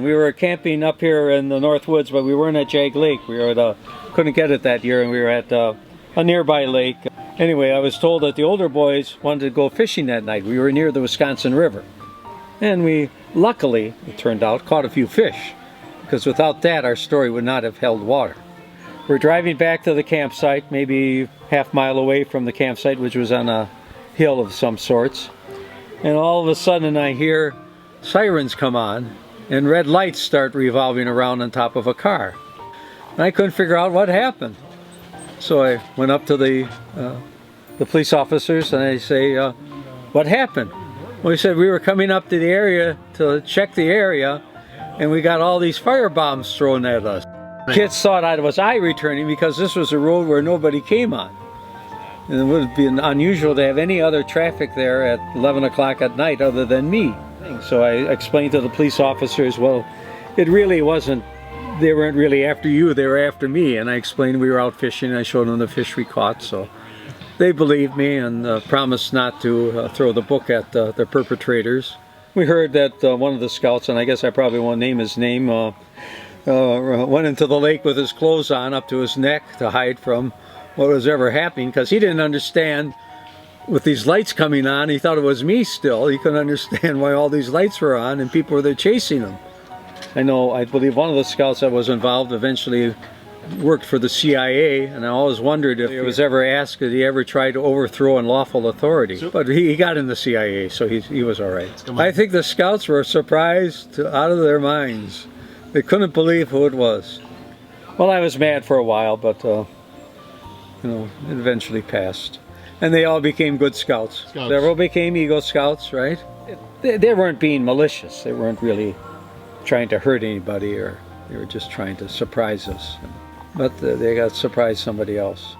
We were camping up here in the North Woods, but we weren't at Jag Lake. We were at couldn't get it that year, and we were at a nearby lake. Anyway, I was told that the older boys wanted to go fishing that night. We were near the Wisconsin River. And we, luckily, it turned out, caught a few fish. Because without that, our story would not have held water. We're driving back to the campsite, maybe half-mile away from the campsite, which was on a hill of some sorts. And all of a sudden, I hear sirens come on, and red lights start revolving around on top of a car. And I couldn't figure out what happened. So I went up to the police officers and I say, what happened? Well, he said we were coming up to the area to check the area, and we got all these fire bombs thrown at us. Kids thought I was returning because this was a road where nobody came on. And it would have been unusual to have any other traffic there at 11 o'clock at night other than me. So I explained to the police officers, well, it really wasn't, they weren't really after you, they were after me. And I explained we were out fishing, and I showed them the fish we caught. So they believed me and promised not to throw the book at the perpetrators. We heard that one of the scouts, and I guess I probably won't name his name, went into the lake with his clothes on up to his neck to hide from what was ever happening, because he didn't understand with these lights coming on. He thought it was me still. He couldn't understand why all these lights were on and people were there chasing him. I believe one of the scouts that was involved eventually worked for the CIA, and I always wondered if he was ever asked, did he ever try to overthrow unlawful authority? But he got in the CIA, so he was all right. I think the scouts were surprised out of their minds. They couldn't believe who it was. Well, I was mad for a while, but it eventually passed. And they all became good scouts. Several became Eagle Scouts, right? They weren't being malicious. They weren't really trying to hurt anybody, or they were just trying to surprise us. But they got to surprise somebody else.